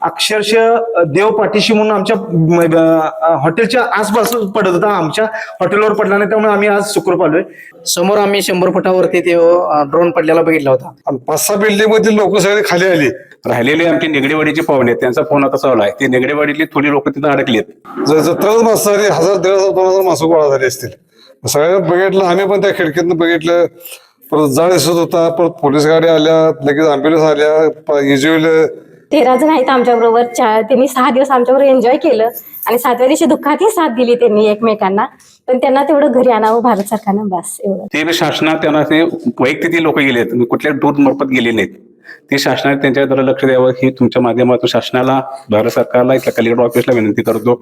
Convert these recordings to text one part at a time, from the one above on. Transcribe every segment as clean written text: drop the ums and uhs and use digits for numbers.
अक्षरशः देव पाठीशी म्हणून आमच्या हॉटेलच्या आसपास पडत होता, आमच्या हॉटेलवर पडला नाही, त्यामुळे आम्ही आज सुखरूप आलोय. समोर आम्ही 100 फुटावरती ते ड्रोन पडलेला बघितला होता. 5-6 बिल्डिंग मधील लोक सगळे खाली आली. राहिलेले आमचे नेगडेवाडीचे पाहुणे आहेत, त्यांचा फोन आता चालू आहे. ते नेगडेवाडीतली थोडी लोक तिथं अडकलीत. जत्राच माणसं झाली, 1000-1500 माणसं गोळा झाली असतील. सगळ्यांना बघितलं, आम्ही पण त्या खिडकीतनं बघितलं. परत जाळ दिसत होता, परत पोलीस गाड्या आल्या, लगेच अँब्युलन्स आल्या, इजवलं. 13 जण आहेत आमच्या बरोबर. त्यांनी 6 दिवस आमच्याबरोबर एन्जॉय केलं आणि 7व्या दिवशी दुःखातही साथ दिली त्यांनी एकमेकांना. पण त्यांना तेवढं घरी आणावं भारत सरकारनं, बस एवढं. ते शासनात त्यांना ते वैयक्तिक ती लोक गेलेत, कुठल्या दूध मार्फत गेले नाहीत. ते शासनाने त्यांच्याकडे लक्ष द्यावं ही तुमच्या माध्यमातून शासनाला, भारत सरकारला, इथल्या कलेक्टर ऑफिसला विनंती करतो.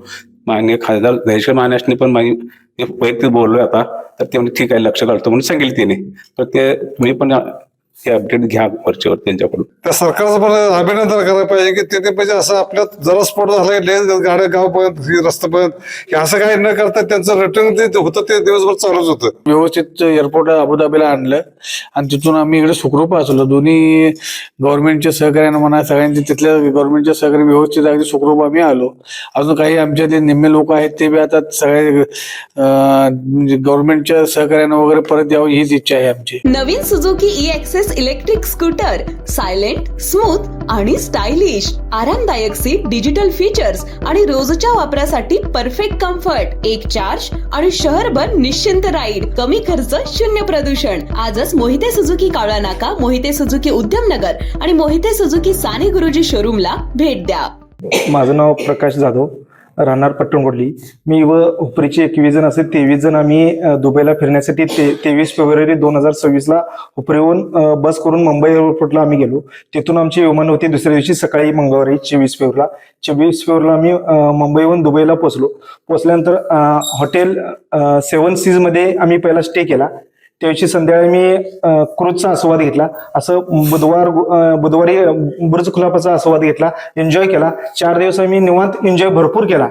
माननीय खासदार दहिशे महाराष्ट्रांनी पण वैयक्तिक बोललोय आता, तर ते म्हणजे ठीक आहे लक्ष घालतो म्हणून सांगितले त्याने. तर ते तुम्ही पण हे अपडेट घ्या वरच्यावर त्यांच्याकडून. त्या सरकारचं पण अभिनंदन करायला पाहिजे की ते म्हणजे असं आपल्यात जरा स्फोट झाला गाड्या गावपर्यंत रस्त्यापर्यंत असं काही न करता त्यांचं रिटर्न ते होतं, ते दिवसभर चालूच होतं. व्यवस्थित एअरपोर्ट अबुधाबीला आणलं आणि तिथून आम्ही इकडे सुखरूप असलो. दोन्ही गव्हर्नमेंटच्या सहकार्यानं म्हणा, सगळ्यांचे तिथल्या गव्हर्नमेंटच्या सहकार्य व्यवस्थित अगदी सुखरूप आम्ही आलो. अजून काही आमच्या जे निम्मे लोक आहेत ते बी आता सगळे म्हणजे गव्हर्नमेंटच्या सहकार्यानं वगैरे परत यावं हीच इच्छा आहे आमची. नवीन Suzuki e Access electric scooter silent, smooth आणि स्टायलिश, आरामदायक सीट, डिजिटल फीचर्स आणि रोजच्या वापरासाठी परफेक्ट कम्फर्ट, एक चार्ज आणि शहरभर निश्चिंत राईड, कमी खर्च, शून्य प्रदूषण. आजच मोहिते सुझुकी कावळा नाका, मोहिते सुझुकी उद्यमनगर आणि मोहिते सुझुकी साने गुरुजी शोरूमला भेट द्या. माझं नाव प्रकाश जाधव, राहणार पट्टणकोडली. मी व उपरीचे 21 जण असे 23 जण आम्ही दुबईला फिरण्यासाठी 23 फेब्रुवारी 2026 उपरीहून बस करून मुंबई एअरपोर्टला आम्ही गेलो. तिथून आमची विमान होती दुसऱ्या दिवशी सकाळी मंगळवारी 24 फेब्रुवारीला आम्ही मुंबईहून दुबईला पोहोचल्यानंतर हॉटेल 7 सीज मध्ये आम्ही पहिला स्टे केला. त्याविषयी संध्याकाळी मी क्रूजचा आस्वाद घेतला. असं बुधवारी बुर्ज खलिफाचा आस्वाद घेतला, एन्जॉय केला. 4 दिवस आम्ही निवांत एन्जॉय भरपूर केला.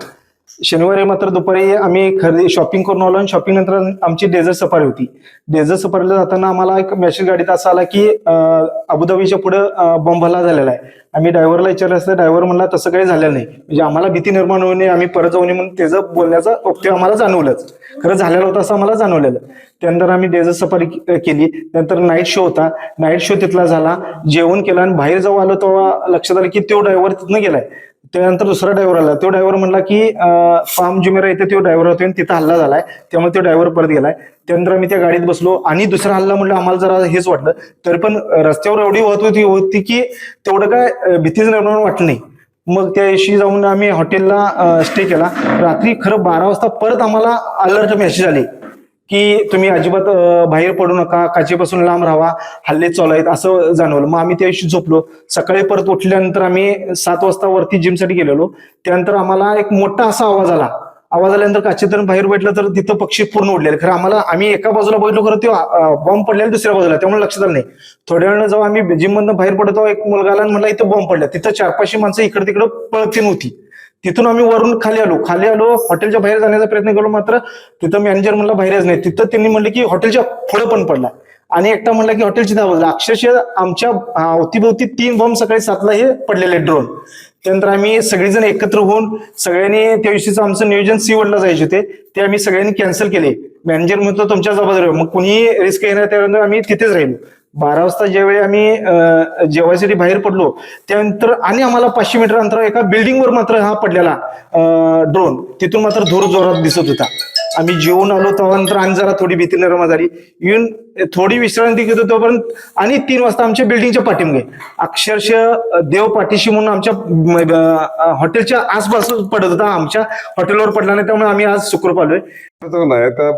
शनिवारी मात्र दुपारी आम्ही खरेदी शॉपिंग करून आलो आणि शॉपिंग नंतर आमची डेझर्ट सफारी होती. डेझर्ट सफारीला जाताना आम्हाला एक मेसेज गाडीत असा आला की अबुधाबीच्या पुढे बॉम्ब हल्ला झालेला आहे. आम्ही ड्रायव्हरला विचारलं असतं, ड्रायव्हर म्हणला तसं काही झालेलं नाही. म्हणजे आम्हाला भीती निर्माण होऊ नये, आम्ही परत जाऊ नये म्हणून त्याचं बोलण्याचं औक्य आम्हाला जाणवलंच. खरं झालेलं होतं असं आम्हाला जाणवलेलं. त्यानंतर आम्ही डेझर्ट सफारी केली. नंतर नाईट शो होता, नाईट शो तिथला झाला. जेवण केलं आणि बाहेर जाऊ आलो तेव्हा लक्षात आलं की तो ड्रायव्हर तिथनं गेलाय. त्यानंतर दुसरा ड्रायव्हर आला. तो ड्रायव्हर म्हणला की फार्म जुमेरा इथे तो ड्रायव्हर होते आणि तिथं हल्ला झालाय, त्यामुळे तो ड्रायव्हर परत गेलाय. त्यानंतर आम्ही त्या गाडीत बसलो आणि दुसरा हल्ला म्हणलं आम्हाला जरा हेच वाटलं. तरी पण रस्त्यावर एवढी होती की तेवढं काय भीतीच निर्माण वाटलं नाही. मग त्या दिवशी जाऊन आम्ही हॉटेलला स्टे केला. रात्री खरं 12 वाजता परत आम्हाला अलर्ट मेसेज आले की तुम्ही अजिबात बाहेर पडू नका, काचेपासून लांब राहा, हल्ले चालू आहेत असं जाणवलं. मग आम्ही त्या दिवशी झोपलो. सकाळी परत उठल्यानंतर आम्ही 7 वाजता वरती जिमसाठी गेलेलो. त्यानंतर आम्हाला एक मोठा असा आवाज आल्यानंतर काचेतून बाहेर भेटलं तर तिथं पक्षी पूर्ण उडलेले. खरं आम्ही एका बाजूला बघितलो, खरं ते बॉम्ब पडलेला दुसऱ्या बाजूला, त्यामुळे लक्षात आलं नाही. थोड्या वेळानं जेव्हा आम्ही जिम मधून बाहेर पडतो एक मुलगा आला आणि म्हणला इथं बॉम्ब पडला. तिथं 400-500 माणसं इकडे तिकडे पळती नव्हती. तिथून आम्ही वरून खाली आलो. हॉटेलच्या बाहेर जाण्याचा प्रयत्न केलो, मात्र तिथं मॅनेजर म्हणला बाहेरच नाही. तिथं त्यांनी म्हणले की हॉटेलच्या पुढे पण पडला आणि एकटा म्हणला की हॉटेलची 10 वाजला. अक्षरशः आमच्या अवतीभोवती 3 बॉम्ब सकाळी 7ला हे पडलेले ड्रोन. त्यानंतर आम्ही सगळेजण एकत्र होऊन सगळ्यांनी त्या दिवशीचं आमचं नियोजन सीवडला जायचे होते, ते आम्ही सगळ्यांनी कॅन्सल केले. मॅनेजर म्हणतो तुमच्या जबाबदारी, मग कुणी रिस्क घेणार, त्यानंतर आम्ही तिथेच राहिलो. 12 वाजता ज्यावेळी आम्ही जेवायसाठी बाहेर पडलो त्यानंतर आणि आम्हाला 500 मीटर अंतरावर एका बिल्डिंगवर मात्र हा पडलेला ड्रोन, तिथून मात्र धूर जोरात दिसत होता. आम्ही जेवून आलो त्यानंतर आणि जरा थोडी भीती निर्माण झाली. येऊन थोडी विश्रांती घेत होतो पर्यंत आणि 3 वाजता आमच्या बिल्डिंगच्या पाठीमागे अक्षरशः देव पाठीशी म्हणून आमच्या हॉटेलच्या आसपास पडत होता, आमच्या हॉटेलवर पडला नाही, त्यामुळे आम्ही आज सुखरूप आलोय. नाही त्या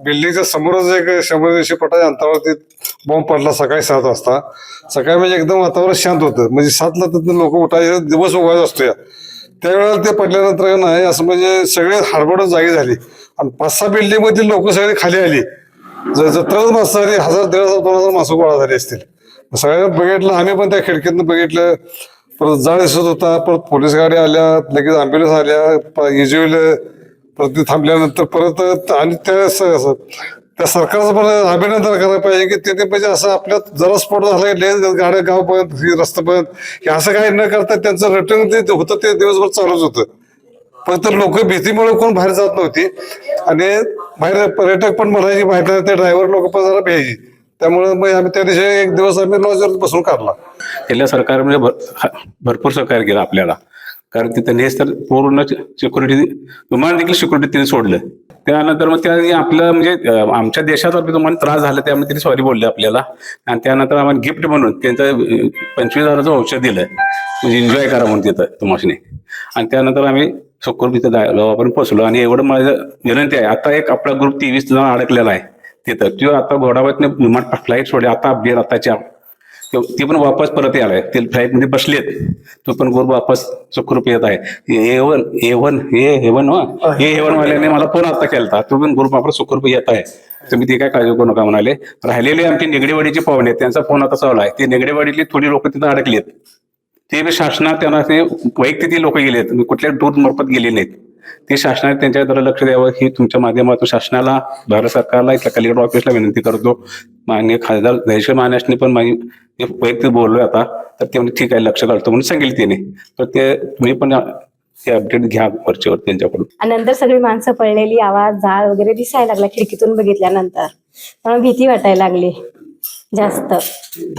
बिल्डिंगच्या समोरच एक 100-150 फुटाच्या अंतरावरती बॉम्ब पडला सकाळी 7 वाजता. सकाळी म्हणजे एकदम वातावरण शांत होतं, म्हणजे 7ला तर लोक उठायचे, दिवस उगायचा असतो या त्यावेळेला. ते पडल्यानंतर नाही असं म्हणजे सगळे हडबडच जागी झाली आणि 5-6 बिल्डिंग मधील लोक सगळे खाली आली. जत्राच माणसं झाली, 1000-1500 माणसं गोळा झाली असतील. सगळ्यांना बघितलं, आम्ही पण त्या खिडकीतनं बघितलं. परत जाळ दिसत होता, परत पोलीस गाड्या आल्या, लगेच अँब्युलन्स आल्या, इजवलं. परत ते थांबल्यानंतर परत आणि त्या सरकारचं पण अभिनंदन करायला पाहिजे की तिथे म्हणजे असं आपल्यात जरा स्फोट झाला की गाड्या गावपर्यंत रस्त्यापर्यंत हे असं काही न करता त्यांचं रिटर्न ते होतं ते दिवसभर चालूच होतं. फक्त लोक भीतीमुळे कोण बाहेर जात नव्हती आणि बाहेर पर्यटक पण म्हणायचे बाहेर ते ड्रायव्हर लोक पण जरा भ्यायची. त्यामुळे मग आम्ही त्या दिवशी एक दिवस आम्ही लॉजवर बसून काढला. गेल्या सरकारने भरपूर सहकार्य केलं आपल्याला, कारण तिथं नेस तर पूर्ण सिक्युरिटी, विमान देखील सिक्युरिटी तिने सोडलं. त्यानंतर मग त्या आपलं म्हणजे आमच्या देशात तुम्हाला त्रास झाला त्यामुळे तिने सॉरी बोलले आपल्याला. आणि त्यानंतर आम्हाला गिफ्ट म्हणून त्यांचं 25,000चं औषध दिलं, म्हणजे एन्जॉय करा म्हणून तिथं तुम्हाला. आणि त्यानंतर आम्ही सुखरूप तिथं गावापर्यंत पोहोचलो. आणि एवढं माझं विनंती आहे, आता एक आपला ग्रुप 23 जण अडकलेला आहे तिथं. तो आता घोडावतने विमान फ्लाईट सोडले, आता अपडेट आताच्या ते पण वापस परत आलाय, ते फ्लाईट मध्ये बसलेत. तो पण ग्रुप वापस सुखरूप येत आहे. हेवन वाल्याने मला फोन आता केला, तो पण ग्रुप वापस सुखरूप येत आहे. तुम्ही ते काय काळजी करू नका म्हणाले. राहिलेले आमचे नेगडेवाडीचे पाहुणे त्यांचा फोन आता चालू आहे. ते नेगडेवाडीतली थोडी लोक तिथं अडकलेत. ते बी शासनात त्यांना ते वैयक्तिक लोक गेलेत, कुठल्या टूर मार्फत गेले नाहीत. ते शासनाने त्यांच्याकडे लक्ष द्यावं ही तुमच्या माध्यमातून शासनाला, भारत सरकारला, इथल्या कलेक्टर ऑफिसला विनंती करतो. माननीय खासदार दहिशे महाराष्ट्राने पण वैयक्तिक बोललोय आता, तर ते म्हणजे ठीक आहे लक्ष घालतो म्हणून सांगितलं त्याने. तर ते तुम्ही पण हे अपडेट घ्या वरच्यावर त्यांच्याकडून. आणि नंतर सगळी माणसं पळलेली, आवाज जाळ वगैरे दिसायला लागला खिडकीतून बघितल्यानंतर. त्यामुळे भीती वाटायला लागली जास्त.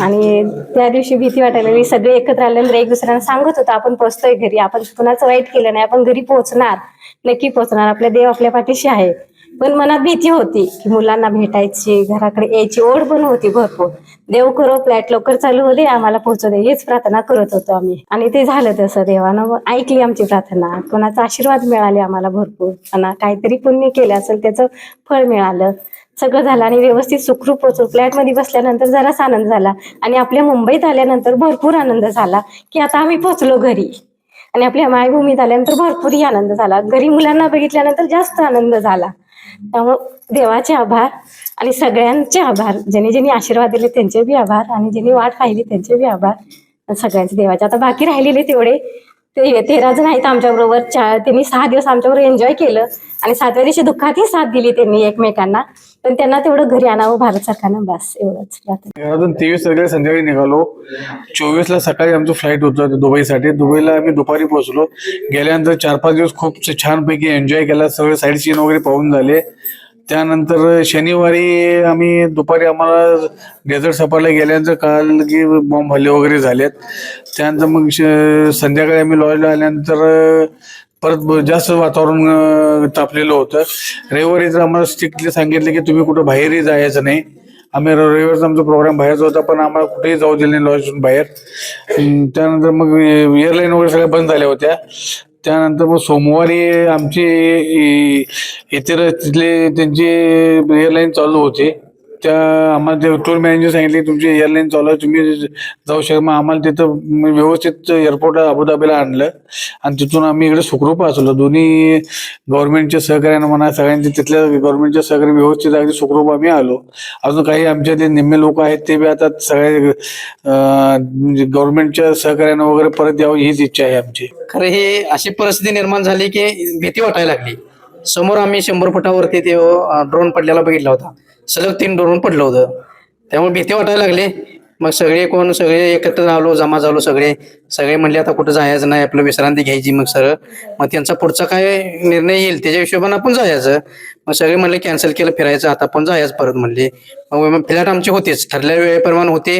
आणि त्या दिवशी भीती वाटायला लागली. सगळे एकत्र आल्यानंतर एक दुसऱ्यांना सांगत होतो आपण पोहोचतोय घरी, आपण कुणाचं वाईट केलं नाही, आपण घरी पोहोचणार, नक्की पोहोचणार, आपला देव आपल्या पाठीशी आहे. पण मनात भीती होती की मुलांना भेटायची, घराकडे यायची ओढ पण होती भरपूर. देव करो फ्लॅट लवकर चालू हो दे, आम्हाला पोहोचू दे, हेच प्रार्थना करत होतो आम्ही. आणि ते झालं तसं. देवानं ऐकली आमची प्रार्थना, कोणाचा आशीर्वाद मिळाले आम्हाला भरपूर, आणि काहीतरी पुण्य केलं असेल त्याचं फळ मिळालं. सगळं झालं आणि व्यवस्थित सुखरूप पोहोचलो. फ्लॅटमध्ये बसल्यानंतर जराच आनंद झाला. आणि आपल्या मुंबईत आल्यानंतर भरपूर आनंद झाला की आता आम्ही पोहोचलो घरी. आणि आपल्या मायभूमीत आल्यानंतर भरपूरही आनंद झाला. घरी मुलांना बघितल्यानंतर जास्त आनंद झाला. त्यामुळं देवाचे आभार आणि सगळ्यांचे आभार. ज्यांनी ज्यांनी आशीर्वाद दिले त्यांचे बी आभार, आणि ज्यांनी वाट पाहिली त्यांचे बी आभार. सगळ्यांचे देवाचे. आता बाकी राहिलेले तेवढे ते 13 जण आहेत आमच्याबरोबर. त्यांनी 6 दिवस आमच्याबरोबर एन्जॉय केलं. आणि 7व्या दिवशी दुःखातही साथ दिली त्यांनी एकमेकांना. पण त्यांना तेवढं घरी आणावं भारत सरकारनं, बस एवढंच. घरातून 23 तारखेला संध्याकाळी निघालो. 24ला सकाळी आमचं फ्लाईट होतं दुबईसाठी. दुबईला आम्ही दुपारी पोहोचलो. गेल्यानंतर 4-5 दिवस खूप छानपैकी एन्जॉय केला. सगळे साईड सीन वगैरे पाहून झाले. त्यानंतर शनिवारी आम्ही दुपारी आम्हाला डेझर्ट सफारीला गेल्यानंतर कळालं की बॉम्ब हल्ले वगैरे झालेत. त्यानंतर मग संध्याकाळी आम्ही लॉजला आल्यानंतर परत जास्त वातावरण तापलेलं होतं. रविवारी तर आम्हाला स्ट्रिक्टली सांगितलं की तुम्ही कुठं बाहेरही जायचं नाही. आम्ही रविवारचा आमचा प्रोग्राम बाहेरचा होता, पण आम्हाला कुठेही जाऊ दिले नाही लॉजून बाहेर. त्यानंतर मग एअरलाईन वगैरे सगळ्या बंद झाल्या होत्या. त्यानंतर मग सोमवारी आमची इतर तिथले त्यांची एअरलाईन चालू होते. त्या आम्हाला ते टूर मॅनेजर सांगितले तुमची एअरलाईन चालू आहे, तुम्ही जाऊ शकता. मग आम्हाला तिथं व्यवस्थित एअरपोर्ट अबुधाबीला आणलं आणि तिथून आम्ही इकडे सुखरूप असलो. दोन्ही गव्हर्नमेंटच्या सहकार्यानं म्हणा, सगळ्यांच्या तिथल्या गव्हर्नमेंटच्या सहकार्य व्यवस्थित अगदी सुखरूप आम्ही आलो. अजून काही आमच्या ते निम्मे लोक आहेत ते बी आता सगळे म्हणजे गव्हर्नमेंटच्या सहकार्यानं वगैरे परत यावं हीच इच्छा आहे आमची. खरं हे अशी परिस्थिती निर्माण झाली की भीती वाटायला लागली. समोर आम्ही 100 फुटावरती ते ड्रोन पडलेला बघितला होता. सलग 3 ड्रोन पडलं होतं. त्यामुळे भीती वाटायला लागली. मग सगळे एकत्र आलो, जमा झालो. सगळे म्हणले आता कुठं जायचं नाही, आपलं विश्रांती घ्यायची. मग मग त्यांचा पुढचा काय निर्णय येईल त्याच्या हिशोबाने आपण जायचं. मग सगळे म्हणले कॅन्सल केलं फिरायचं, आता आपण जायचं परत म्हणले. मग फ्लॅट आमचे होतेच, ठरलेल्या वेळेप्रमाणे होते.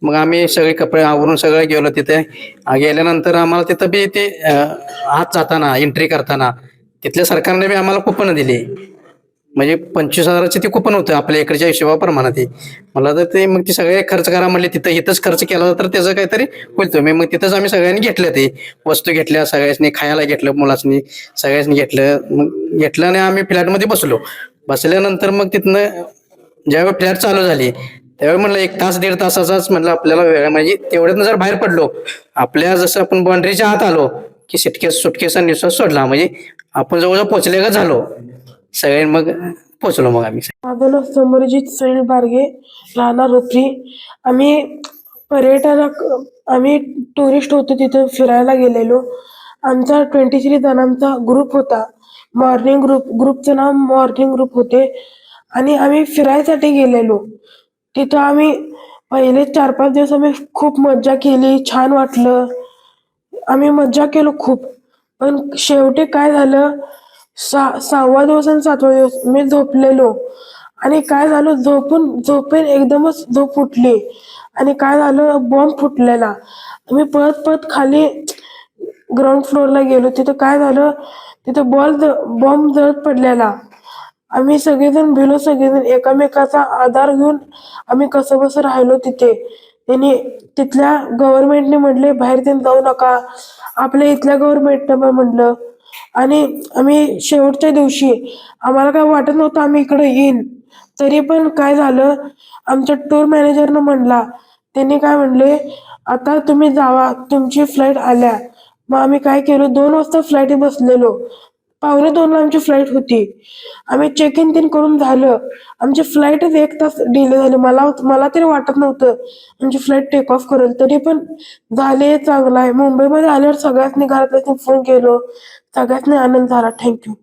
मग आम्ही सगळे कपडे आवरून सगळं गेलो. तिथे गेल्यानंतर आम्हाला तिथं बी ते आत जाताना एंट्री करताना तिथल्या सरकारने बी आम्हाला कुपन दिली. म्हणजे 25,000चे ते कुपन होतं आपल्या इकडच्या हिशोबाप्रमाणे. ते मला तर ते मग ते सगळे खर्च करा म्हणले. इथंच खर्च केला तर त्याचं काहीतरी होईल. मग तिथंच आम्ही सगळ्यांनी घेतलं, ते वस्तू घेतल्या, सगळ्यांनी खायला घेतलं, मुलांनी सगळ्यांनी घेतलं. मग घेतलं आणि आम्ही फ्लॅटमध्ये बसल्यानंतर मग तिथनं ज्यावेळी फ्लॅट चालू झाली त्यावेळी म्हणलं 1 तास 1.5 तासाचाच म्हणलं आपल्याला वेळ, म्हणजे तेवढ्यातनं जर बाहेर पडलो, आपल्या जसं आपण बाउंड्रीच्या आत आलो की सुटकेसा निश्वास सोडला, म्हणजे आपण जवळजवळ पोचले झालो सगळे. मग पोचलो मग आम्ही. माझं नाव समरजित सैल बारगे, राहणार रुपरी. आम्ही टुरिस्ट होतो, तिथे फिरायला गेलेलो. आमचा 23 जणांचा ग्रुप होता. ग्रुपचं नाव मॉर्निंग ग्रुप होते. आणि आम्ही फिरायसाठी गेलेलो. तिथं आम्ही पहिले 4-5 दिवस आम्ही खूप मज्जा केली, छान वाटलं. आम्ही मज्जा केलो खूप. पण शेवटी काय झालं, 6वा दिवस आणि 7वा दिवस मी झोपलेलो आणि काय झालं, झोपेन एकदमच झोप उठली आणि काय झालं, बॉम्ब फुटलेला. आम्ही पळत पळत खाली ग्राउंड फ्लोअरला गेलो. तिथं काय झालं, तिथं बॉम्ब जळत पडलेला. आम्ही सगळेजण भिलो, सगळेजण एकमेकाचा आधार घेऊन आम्ही कसं बसं राहिलो तिथे. त्यांनी तिथल्या गव्हर्नमेंटने म्हटले बाहेर त्यांनी जाऊ नका, आपल्या इथल्या गव्हर्नमेंटनं पण म्हटलं. आणि आम्ही शेवटच्या दिवशी आम्हाला काय वाटत नव्हतं आम्ही इकडे येईन, तरी पण काय झालं, आमच्या टूर मॅनेजरनं म्हणला, त्यांनी काय म्हणले, आता तुम्ही जावा, तुमची फ्लाईट आल्या. मग आम्ही काय केलं, 2 वाजता फ्लाईट बसलेलो. 1:45ला आमची फ्लाईट होती. आम्ही चेक इन तीन करून झालं. आमची फ्लाईटच 1 तास डिले झाली. मला तरी वाटत नव्हतं आमची फ्लाईट टेक ऑफ करेल, तरी पण झाले, चांगलं आहे. मुंबईमध्ये आल्यावर सगळ्यांनी घरातल्यांनी फोन केलो, सगळ्यांनी आनंद झाला. थँक्यू.